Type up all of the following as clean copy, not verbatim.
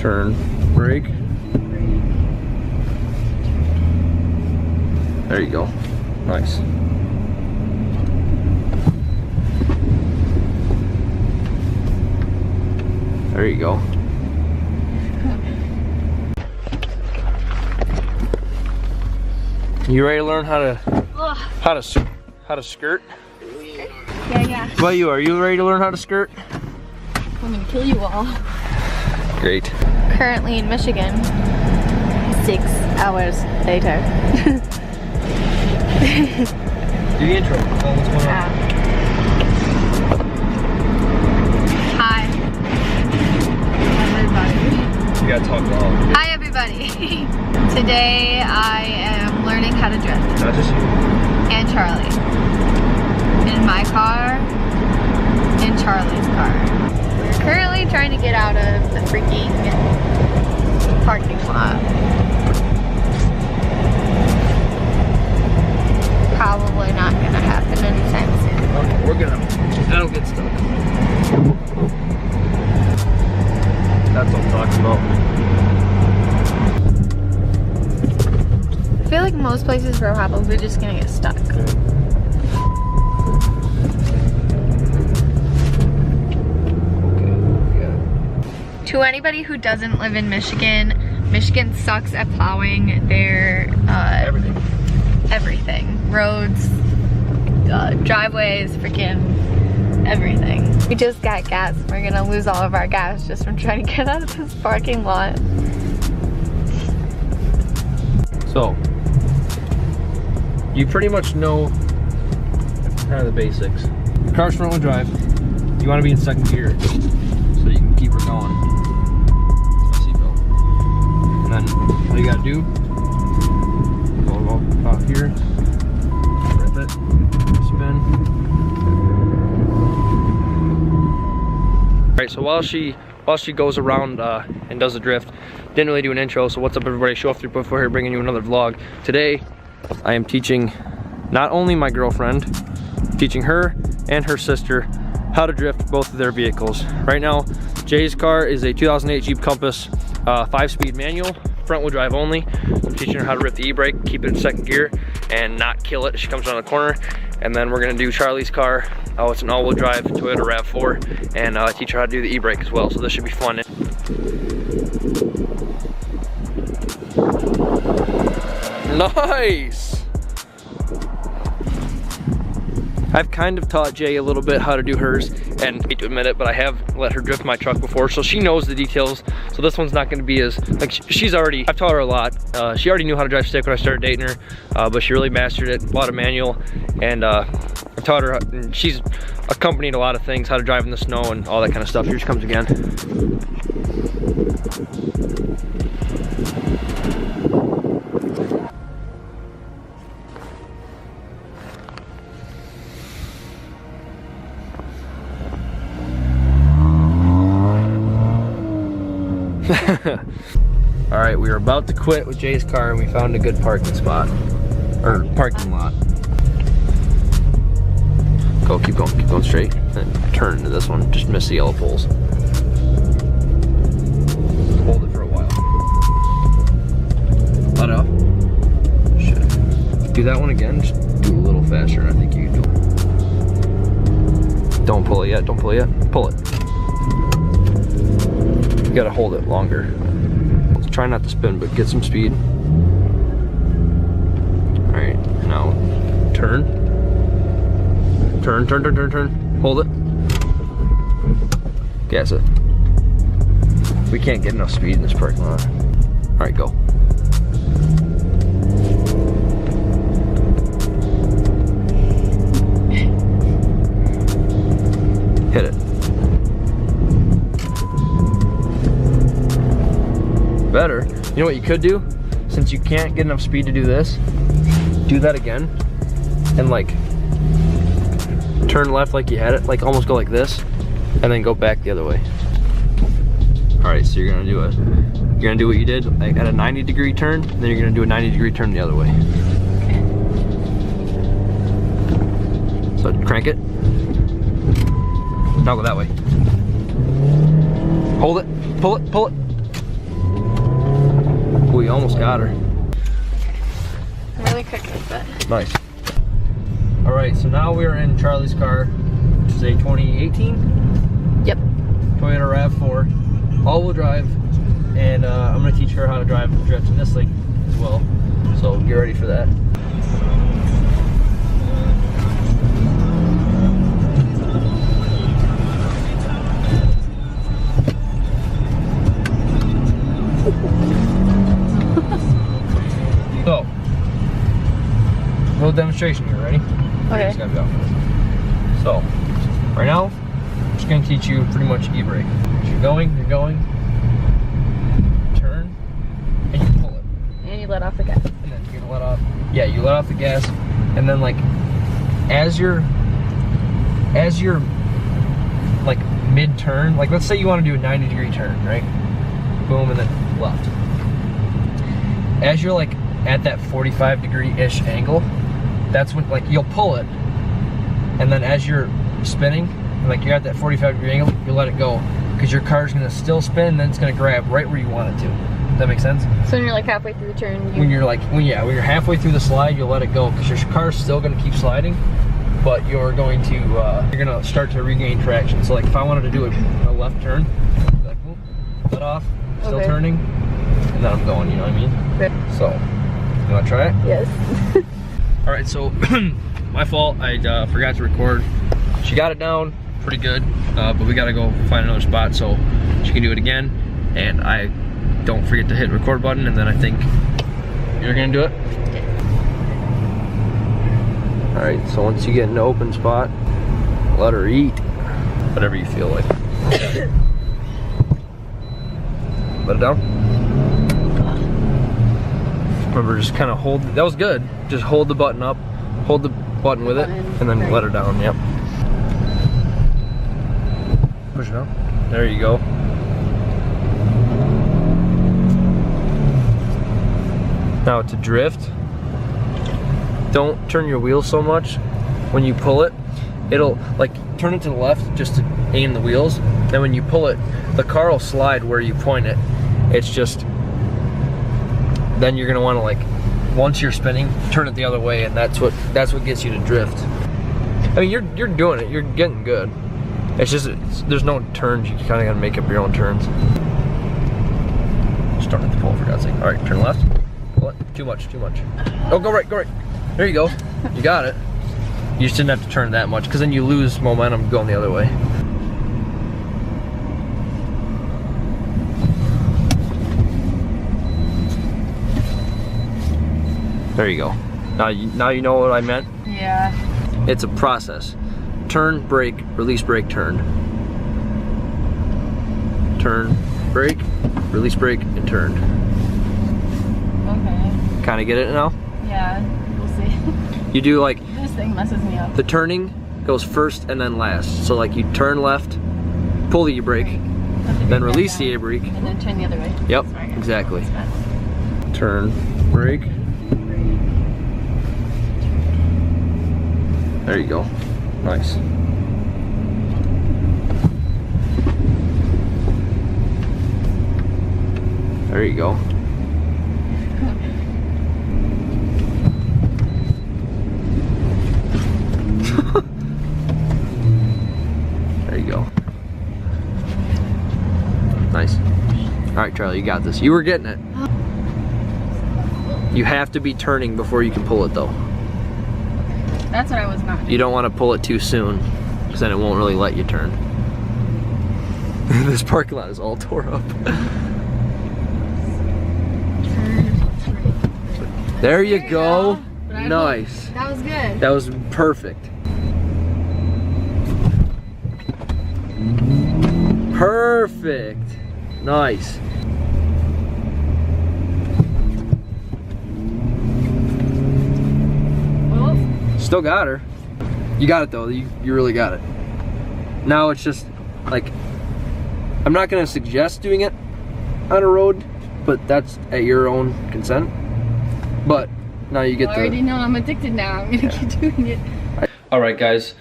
Turn, brake. There you go. Nice. There you go. You ready to learn how to skirt? Yeah. What you are you ready to learn how to skirt? I'm gonna kill you all. Great. Currently in Michigan. 6 hours later. Do the intro. Tell what's going on. Hi, everybody. You gotta talk loud. Hi, everybody. Today I am learning how to drift. Not just you. And Charlie. In my car. In Charlie's car. We're currently trying to get out of the freaking parking lot. Probably not gonna happen anytime soon. Okay, we're gonna. That'll get stuck. That's what I'm talking about. I feel like most places we're probably just gonna get stuck. To anybody who doesn't live in Michigan, Michigan sucks at plowing their everything. Roads, driveways, freaking everything. We just got gas. We're gonna lose all of our gas just from trying to get out of this parking lot. So, you pretty much know kind of the basics. Your car's front wheel drive. You want to be in second gear so you can keep her going. Seatbelt. And then all you gotta do, go off here, rip it, spin. All right, so while she goes around and does the drift, didn't really do an intro, so what's up everybody, Show Off 3.4 here, bringing you another vlog. Today, I am teaching not only my girlfriend, teaching her and her sister how to drift both of their vehicles. Right now, Jay's car is a 2008 Jeep Compass 5-speed manual, front wheel drive only. I'm teaching her how to rip the e-brake, keep it in second gear, and not kill it as she comes around the corner. And then we're gonna do Charlie's car. Oh, it's an all-wheel drive Toyota RAV4, and teach her how to do the e-brake as well. So this should be fun. Nice! I've kind of taught Jay a little bit how to do hers, and I hate to admit it, but I have let her drift my truck before, so she knows the details. So this one's not gonna be as, like, I've taught her a lot. She already knew how to drive stick when I started dating her, but she really mastered it, a lot of manual, and I taught her, and she's accompanied a lot of things, how to drive in the snow and all that kind of stuff. Here she comes again. All right, we were about to quit with Jay's car and we found a good parking spot, or parking lot. Go, keep going straight, and turn into this one. Just miss the yellow poles. Hold it for a while. Let it off. Shit. Do that one again. Just do a little faster, and I think you can do it. Don't pull it yet. Don't pull it yet. Pull it. You gotta hold it longer. Try not to spin, but get some speed. All right, now turn. Turn. Hold it. Gas it. We can't get enough speed in this parking lot. All right, go. Hit it. Better. You know what you could do? Since you can't get enough speed to do this, do that again and like turn left like you had it, like almost go like this and then go back the other way. All right, so you're gonna do what you did, like at a 90-degree turn, then you're gonna do a 90-degree turn the other way. So crank it. Now go that way. Hold it, pull it. Ooh, you almost got her. I'm really quick with it. Nice. All right, so now we're in Charlie's car, which is a 2018 Yep. Toyota RAV4, all-wheel drive, and I'm gonna teach her how to drive the drift in this thing as well. So get ready for that. So, little demonstration here, ready? Okay. Just gotta be off of this. So, right now, I'm just gonna teach you pretty much e-brake. As you're going, turn, and you pull it. And you let off the gas. And then you're gonna let off, yeah, you let off the gas, and then like, as you're like mid-turn, like let's say you wanna do a 90-degree turn, right? Boom, and then left. As you're like at that 45-degree-ish angle, that's when like you'll pull it, and then as you're spinning, like you're at that 45-degree angle, you let it go, because your car's gonna still spin, and then it's gonna grab right where you want it to. Does that make sense? So when you're like halfway through the turn, When you're halfway through the slide, you'll let it go, because your car's still gonna keep sliding, but you're gonna start to regain traction. So like if I wanted to do a left turn, like boom, let off, still Okay. turning, and then I'm going. You know what I mean? Good. So, you wanna try it? Yes. All right, so my fault, I forgot to record. She got it down pretty good, but we gotta go find another spot so she can do it again. And I don't forget to hit record button, and then I think you're gonna do it? All right, so once you get in an open spot, let her eat, whatever you feel like. Let it down. Remember, just kind of hold, that was good. Just hold the button up, hold the button with it, and then let her down, yep. Push it down. There you go. Now to drift, don't turn your wheels so much. When you pull it, it'll like turn it to the left just to aim the wheels. Then when you pull it, the car will slide where you point it. It's just, then you're gonna wanna like, once you're spinning, turn it the other way, and that's what gets you to drift. I mean, you're doing it, you're getting good. It's just, there's no turns, you kinda gotta make up your own turns. Start at the pole, for God's sake. All right, turn left. Pull it. Too much. Oh, go right. There you go. You got it. You just didn't have to turn that much, because then you lose momentum going the other way. There you go. Now you know what I meant? Yeah. It's a process. Turn, brake, release brake, turn. Turn, brake, release brake, and turn. Okay. Kind of get it now? Yeah, we'll see. You do like, This thing messes me up. the turning goes first and then last. So like you turn left, pull the e-brake, then release the e-brake. And then turn the other way. Yep, Sorry, guys. exactly. It's bad. Turn, brake. There you go. Nice. There you go. There you go. Nice. All right, Charlie, you got this. You were getting it. You have to be turning before you can pull it, though. That's what I was not. You don't want to pull it too soon, because then it won't really let you turn. This parking lot is all tore up. There you go. Nice. That was good. That was perfect. Perfect. Nice. Well, Still got her. You got it though. You really got it. Now it's just like, I'm not gonna suggest doing it on a road, but that's at your own consent. But now you get I already know I'm addicted now. I'm gonna keep doing it. All right, guys.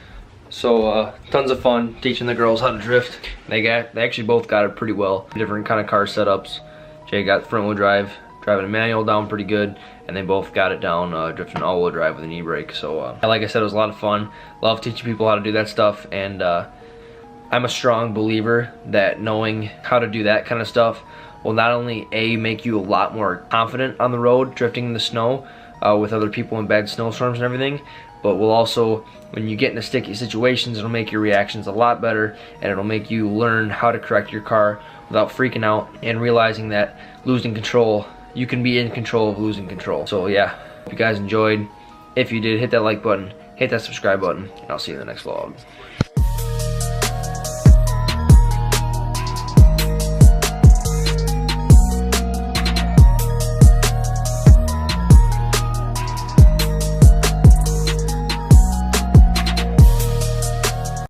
So tons of fun teaching the girls how to drift. They actually both got it pretty well. Different kind of car setups. Jay got front wheel drive, driving a manual down pretty good, and they both got it down drifting all-wheel drive with an e-brake. So like I said, it was a lot of fun. Love teaching people how to do that stuff, and I'm a strong believer that knowing how to do that kind of stuff will not only make you a lot more confident on the road drifting in the snow with other people in bad snowstorms and everything, but will also, when you get into sticky situations, it'll make your reactions a lot better, and it'll make you learn how to correct your car without freaking out and realizing that losing control, you can be in control of losing control. So yeah, hope you guys enjoyed. If you did, hit that like button, hit that subscribe button, and I'll see you in the next vlog.